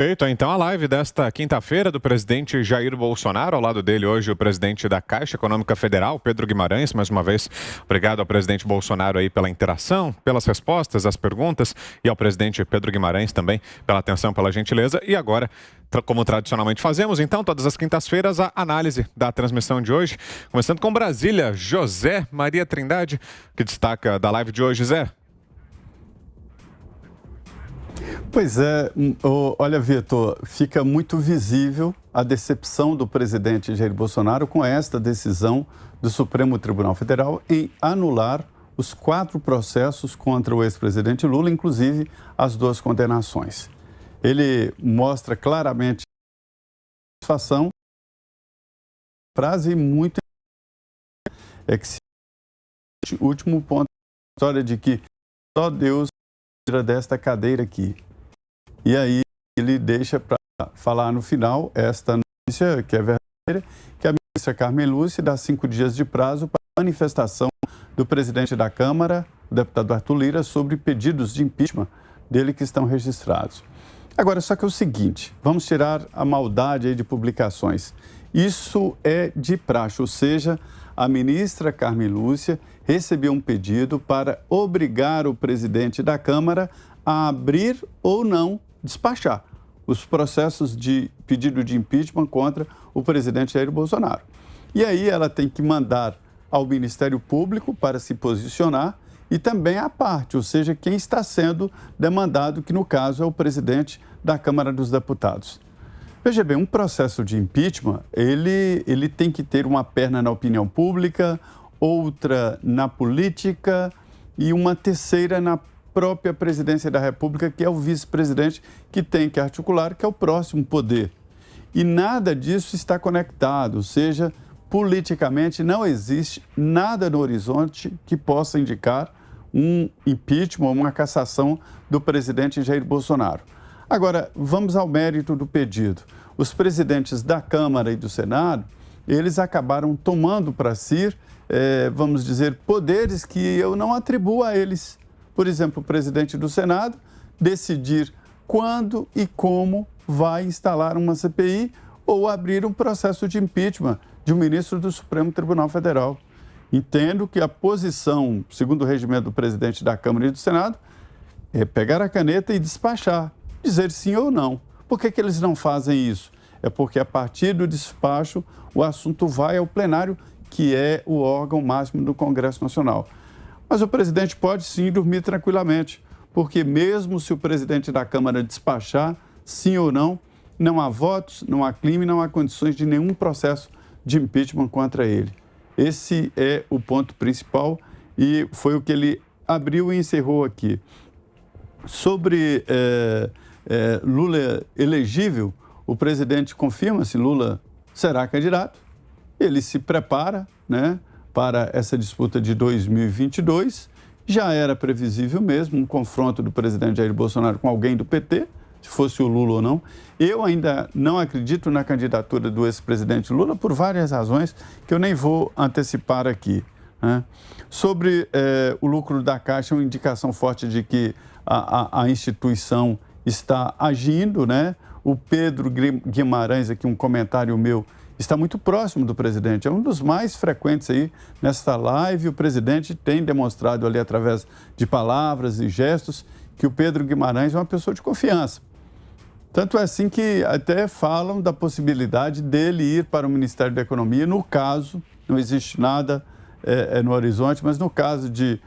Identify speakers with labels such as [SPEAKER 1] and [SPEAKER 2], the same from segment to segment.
[SPEAKER 1] Perfeito. Então, a live desta quinta-feira do presidente Jair Bolsonaro, ao lado dele hoje o presidente da Caixa Econômica Federal, Pedro Guimarães. Mais uma vez, obrigado ao presidente Bolsonaro aí pela interação, pelas respostas, as perguntas, e ao presidente Pedro Guimarães também pela atenção, pela gentileza. E agora, como tradicionalmente fazemos, então, todas as quintas-feiras, a análise da transmissão de hoje. Começando com Brasília, José Maria Trindade, que destaca da live de hoje, Zé.
[SPEAKER 2] Pois é, olha, Vitor, fica muito visível a decepção do presidente Jair Bolsonaro com esta decisão do Supremo Tribunal Federal em anular os 4 processos contra o ex-presidente Lula, inclusive as 2 condenações. Ele mostra claramente a satisfação, frase muito é que o último ponto da história de que só Deus tira desta cadeira aqui. E aí ele deixa para falar no final esta notícia, que é verdadeira, que a ministra Carmen Lúcia dá 5 dias de prazo para a manifestação do presidente da Câmara, o deputado Arthur Lira, sobre pedidos de impeachment dele que estão registrados. Agora, só que é o seguinte, vamos tirar a maldade aí de publicações. Isso é de praxe, ou seja, a ministra Carmen Lúcia recebeu um pedido para obrigar o presidente da Câmara a abrir ou não despachar os processos de pedido de impeachment contra o presidente Jair Bolsonaro. E aí ela tem que mandar ao Ministério Público para se posicionar e também à parte, ou seja, quem está sendo demandado, que no caso é o presidente da Câmara dos Deputados. Veja bem, um processo de impeachment, ele tem que ter uma perna na opinião pública, outra na política e uma terceira na própria presidência da República, que é o vice-presidente, que tem que articular, que é o próximo poder. E nada disso está conectado, ou seja, politicamente não existe nada no horizonte que possa indicar um impeachment ou uma cassação do presidente Jair Bolsonaro. Agora, vamos ao mérito do pedido. Os presidentes da Câmara e do Senado, eles acabaram tomando para si, vamos dizer, poderes que eu não atribuo a eles. Por exemplo, o presidente do Senado decidir quando e como vai instalar uma CPI ou abrir um processo de impeachment de um ministro do Supremo Tribunal Federal. Entendo que a posição, segundo o regimento do presidente da Câmara e do Senado, é pegar a caneta e despachar, dizer sim ou não. Por que eles não fazem isso? É porque a partir do despacho o assunto vai ao plenário, que é o órgão máximo do Congresso Nacional. Mas o presidente pode sim dormir tranquilamente, porque mesmo se o presidente da Câmara despachar, sim ou não, não há votos, não há crime, não há condições de nenhum processo de impeachment contra ele. Esse é o ponto principal e foi o que ele abriu e encerrou aqui. Sobre Lula elegível, o presidente confirma se Lula será candidato, ele se prepara, né, para essa disputa de 2022. Já era previsível mesmo um confronto do presidente Jair Bolsonaro com alguém do PT, se fosse o Lula ou não. Eu ainda não acredito na candidatura do ex-presidente Lula por várias razões que eu nem vou antecipar aqui, né? Sobre o lucro da Caixa, uma indicação forte de que a instituição está agindo, né? O Pedro Guimarães, aqui um comentário meu, está muito próximo do presidente, é um dos mais frequentes aí nesta live. O presidente tem demonstrado ali através de palavras e gestos que o Pedro Guimarães é uma pessoa de confiança. Tanto é assim que até falam da possibilidade dele ir para o Ministério da Economia, no caso, não existe nada no horizonte, mas no caso de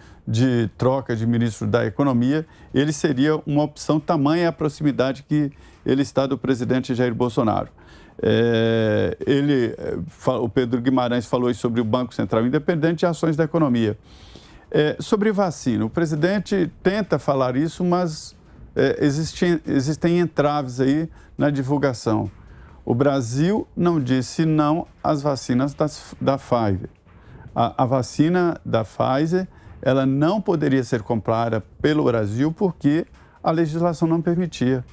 [SPEAKER 2] troca de ministro da Economia, ele seria uma opção, tamanha a proximidade que ele está do presidente Jair Bolsonaro. O Pedro Guimarães falou sobre o Banco Central Independente e ações da economia. Sobre vacina, o presidente tenta falar isso, mas existem entraves aí na divulgação. O Brasil não disse não às vacinas da Pfizer. A vacina da Pfizer, ela não poderia ser comprada pelo Brasil porque a legislação não permitia.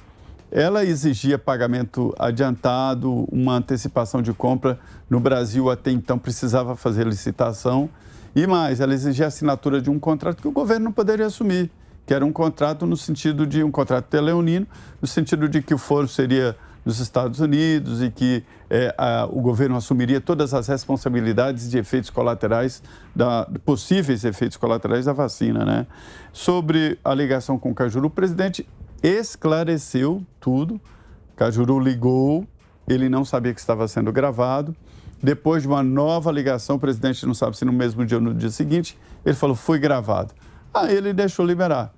[SPEAKER 2] Ela exigia pagamento adiantado, uma antecipação de compra. No Brasil, até então, precisava fazer licitação. E mais, ela exigia a assinatura de um contrato que o governo não poderia assumir, que era um contrato no sentido de um contrato teleonino, no sentido de que o foro seria dos Estados Unidos e que o governo assumiria todas as responsabilidades de efeitos colaterais, possíveis efeitos colaterais da vacina, né? Sobre a ligação com o Cajuru, o presidente esclareceu tudo. Cajuru ligou, ele não sabia que estava sendo gravado. Depois de uma nova ligação, o presidente não sabe se no mesmo dia ou no dia seguinte, ele falou, foi gravado. Aí ele deixou liberar.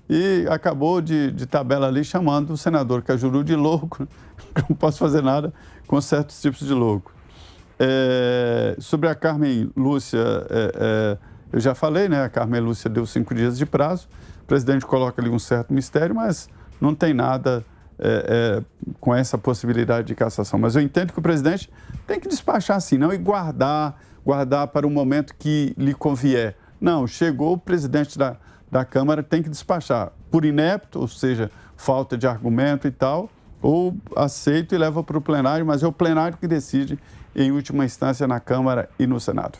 [SPEAKER 2] E acabou de tabela ali chamando o senador Cajuru de louco. Não posso fazer nada com certos tipos de louco. Sobre a Carmen Lúcia, eu já falei, né? A Carmen Lúcia deu 5 dias de prazo. O presidente coloca ali um certo mistério, mas não tem nada com essa possibilidade de cassação. Mas eu entendo que o presidente tem que despachar assim, não, e guardar para o momento que lhe convier. Não, chegou o presidente da Câmara, tem que despachar por inepto, ou seja, falta de argumento e tal, ou aceito e leva para o plenário, mas é o plenário que decide, em última instância, na Câmara e no Senado.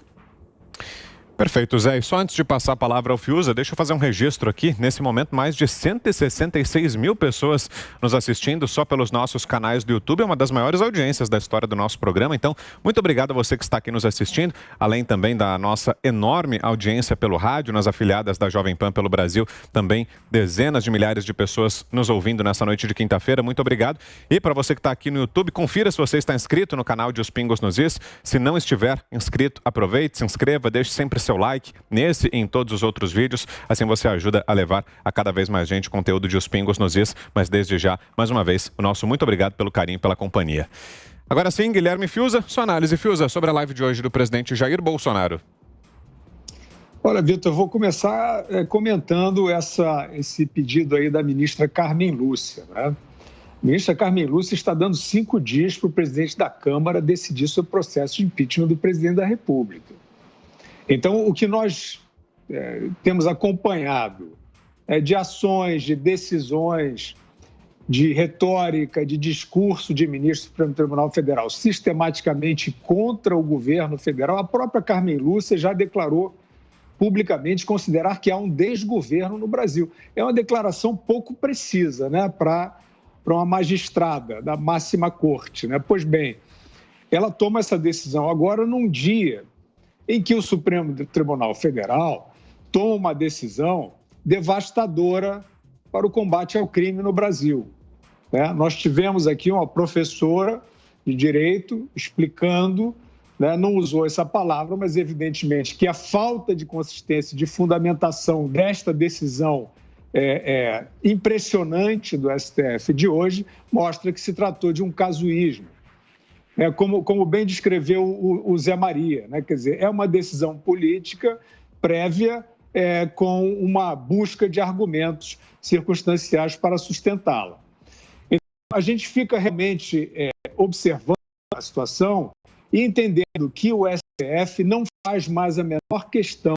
[SPEAKER 1] Perfeito, Zé. E só antes de passar a palavra ao Fiuza, deixa eu fazer um registro aqui. Nesse momento, mais de 166 mil pessoas nos assistindo só pelos nossos canais do YouTube. É uma das maiores audiências da história do nosso programa. Então, muito obrigado a você que está aqui nos assistindo. Além também da nossa enorme audiência pelo rádio, nas afiliadas da Jovem Pan pelo Brasil. Também dezenas de milhares de pessoas nos ouvindo nessa noite de quinta-feira. Muito obrigado. E para você que está aqui no YouTube, confira se você está inscrito no canal de Os Pingos nos Is. Se não estiver inscrito, aproveite, se inscreva, deixe sempre seu like nesse e em todos os outros vídeos, assim você ajuda a levar a cada vez mais gente o conteúdo de Os Pingos nos Is, mas desde já, mais uma vez, o nosso muito obrigado pelo carinho e pela companhia. Agora sim, Guilherme Fiuza, sua análise, Fiuza, sobre a live de hoje do presidente Jair Bolsonaro.
[SPEAKER 3] Olha, Vitor, eu vou começar comentando esse pedido aí da ministra Carmen Lúcia, né? A ministra Carmen Lúcia está dando 5 dias para o presidente da Câmara decidir sobre o processo de impeachment do presidente da República. Então, o que nós temos acompanhado de ações, de decisões, de retórica, de discurso de ministro do Supremo Tribunal Federal sistematicamente contra o governo federal, a própria Carmen Lúcia já declarou publicamente considerar que há um desgoverno no Brasil. É uma declaração pouco precisa, né, para uma magistrada da máxima corte, né? Pois bem, ela toma essa decisão agora num dia em que o Supremo Tribunal Federal toma uma decisão devastadora para o combate ao crime no Brasil, né? Nós tivemos aqui uma professora de direito explicando, né, não usou essa palavra, mas evidentemente que a falta de consistência, de fundamentação desta decisão impressionante do STF de hoje mostra que se tratou de um casuísmo. Como bem descreveu o Zé Maria, né? Quer dizer, é uma decisão política prévia com uma busca de argumentos circunstanciais para sustentá-la. Então, a gente fica realmente observando a situação e entendendo que o STF não faz mais a menor questão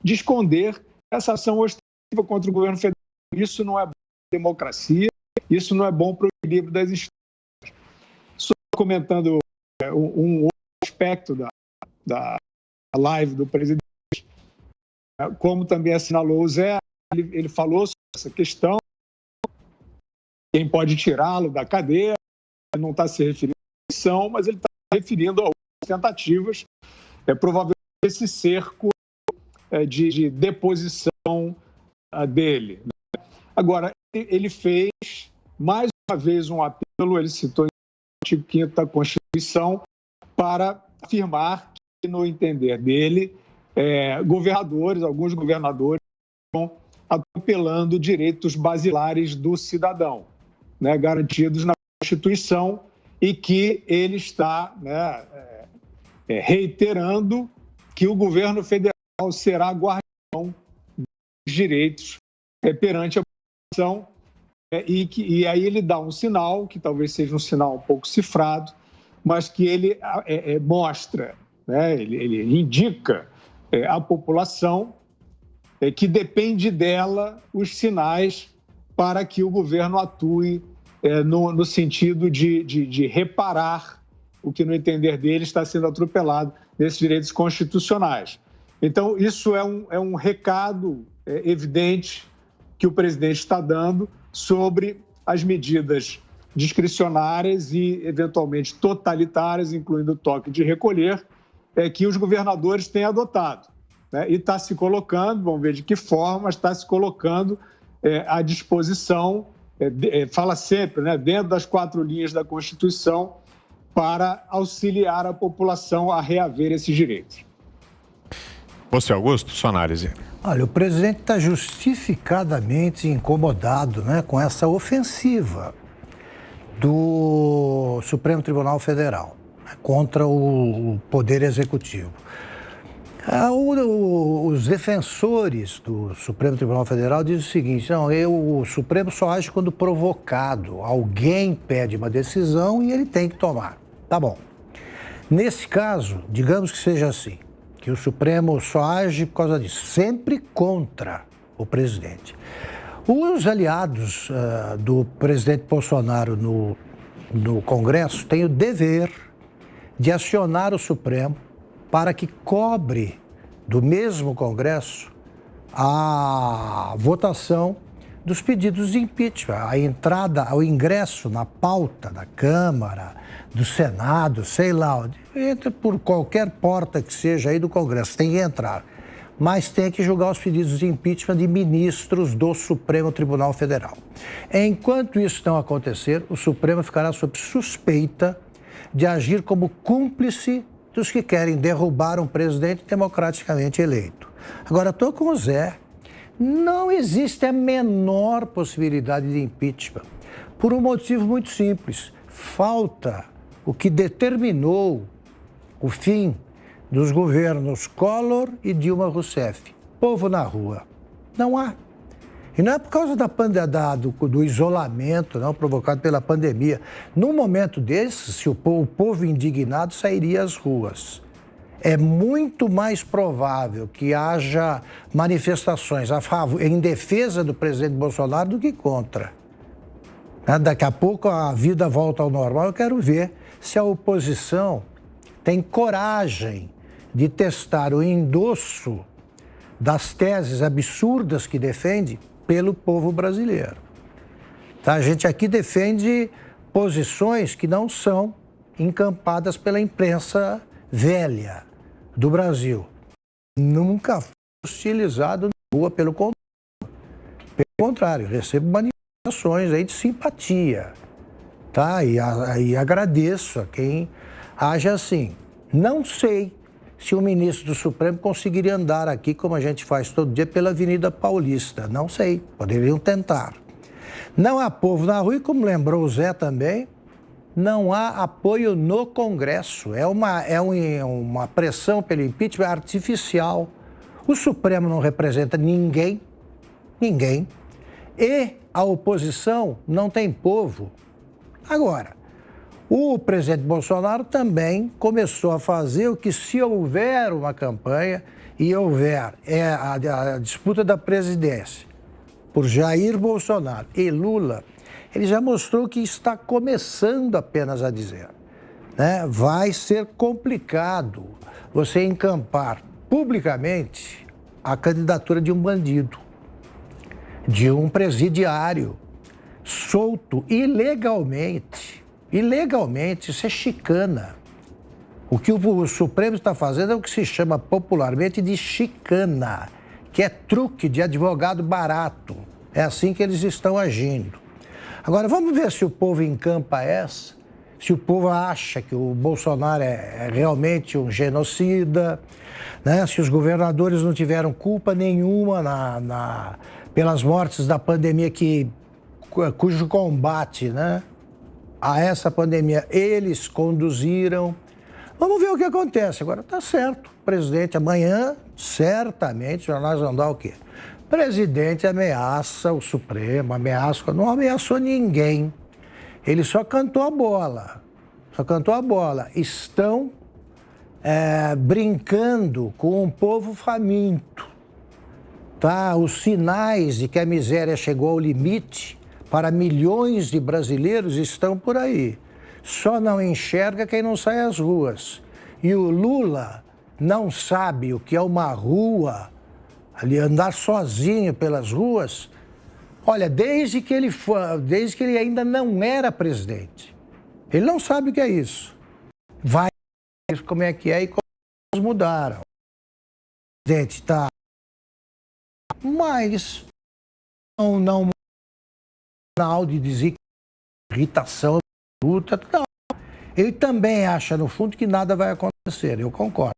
[SPEAKER 3] de esconder essa ação ostensiva contra o governo federal. Isso não é bom para a democracia, isso não é bom para o equilíbrio das instituições. Comentando um outro aspecto da live do presidente, como também assinalou o Zé, ele falou sobre essa questão, quem pode tirá-lo da cadeia, não está se referindo à eleição, mas ele está se referindo a outras tentativas, provavelmente esse cerco de deposição dele. Agora, ele fez mais uma vez um apelo, ele citou artigo 5º da Constituição, para afirmar que, no entender dele, alguns governadores estão atropelando direitos basilares do cidadão, né, garantidos na Constituição, e que ele está, né, reiterando que o governo federal será guardião dos direitos perante a população. E aí ele dá um sinal, que talvez seja um sinal um pouco cifrado, mas que ele mostra, né, ele indica à população que depende dela os sinais para que o governo atue no sentido de reparar o que, no entender dele, está sendo atropelado nesses direitos constitucionais. Então, isso é um recado evidente que o presidente está dando sobre as medidas discricionárias e, eventualmente, totalitárias, incluindo o toque de recolher, que os governadores têm adotado. Né? E está se colocando, vamos ver de que forma, mas está se colocando à disposição, fala sempre, né, dentro das 4 linhas da Constituição, para auxiliar a população a reaver esses direitos.
[SPEAKER 1] Você, Augusto, sua análise.
[SPEAKER 4] Olha, o presidente está justificadamente incomodado, né, com essa ofensiva do Supremo Tribunal Federal, né, contra o Poder Executivo. Os defensores do Supremo Tribunal Federal dizem o seguinte: não, o Supremo só age quando provocado. Alguém pede uma decisão e ele tem que tomar. Tá bom. Nesse caso, digamos que seja assim, que o Supremo só age por causa disso, sempre contra o presidente. Os aliados do presidente Bolsonaro no Congresso têm o dever de acionar o Supremo para que cobre do mesmo Congresso a votação dos pedidos de impeachment, a entrada, o ingresso na pauta da Câmara, do Senado, sei lá, entra por qualquer porta que seja aí do Congresso, tem que entrar. Mas tem que julgar os pedidos de impeachment de ministros do Supremo Tribunal Federal. Enquanto isso não acontecer, o Supremo ficará sob suspeita de agir como cúmplice dos que querem derrubar um presidente democraticamente eleito. Agora, estou com o Zé. Não existe a menor possibilidade de impeachment, por um motivo muito simples. Falta o que determinou o fim dos governos Collor e Dilma Rousseff. Povo na rua. Não há. E não é por causa do isolamento, não, provocado pela pandemia. Num momento desse, se o povo indignado sairia às ruas. É muito mais provável que haja manifestações em defesa do presidente Bolsonaro do que contra. Daqui a pouco a vida volta ao normal. Eu quero ver se a oposição tem coragem de testar o endosso das teses absurdas que defende pelo povo brasileiro. Tá? A gente aqui defende posições que não são encampadas pela imprensa velha do Brasil. Nunca fui hostilizado na rua, pelo contrário, recebo manifestações aí de simpatia, tá? E agradeço a quem age assim. Não sei se o ministro do Supremo conseguiria andar aqui, como a gente faz todo dia, pela Avenida Paulista. Não sei, poderiam tentar. Não há povo na rua e, como lembrou o Zé também, não há apoio no Congresso. É uma pressão pelo impeachment artificial. O Supremo não representa ninguém, e a oposição não tem povo. Agora, o presidente Bolsonaro também começou a fazer o que, se houver uma campanha e houver a disputa da presidência por Jair Bolsonaro e Lula, ele já mostrou que está começando apenas a dizer, né? Vai ser complicado você encampar publicamente a candidatura de um bandido, de um presidiário solto ilegalmente. Ilegalmente, isso é chicana. O que o Supremo está fazendo é o que se chama popularmente de chicana, que é truque de advogado barato. É assim que eles estão agindo. Agora, vamos ver se o povo encampa essa, se o povo acha que o Bolsonaro é realmente um genocida, né? Se os governadores não tiveram culpa nenhuma pelas mortes da pandemia cujo combate, né, a essa pandemia eles conduziram. Vamos ver o que acontece. Agora, tá certo, o presidente amanhã, certamente, os jornais vão dar o quê? O presidente ameaça o Supremo, não ameaçou ninguém. Ele só cantou a bola. Estão brincando com um povo faminto. Tá? Os sinais de que a miséria chegou ao limite para milhões de brasileiros estão por aí. Só não enxerga quem não sai às ruas. E o Lula não sabe o que é uma rua, ali andar sozinho pelas ruas, Olha, desde que ele ainda não era presidente. Ele não sabe o que é isso. Vai ver como é que é e como as coisas mudaram. O presidente está... Mas não sinal de irritação, luta, não. Ele também acha, no fundo, que nada vai acontecer. Eu concordo.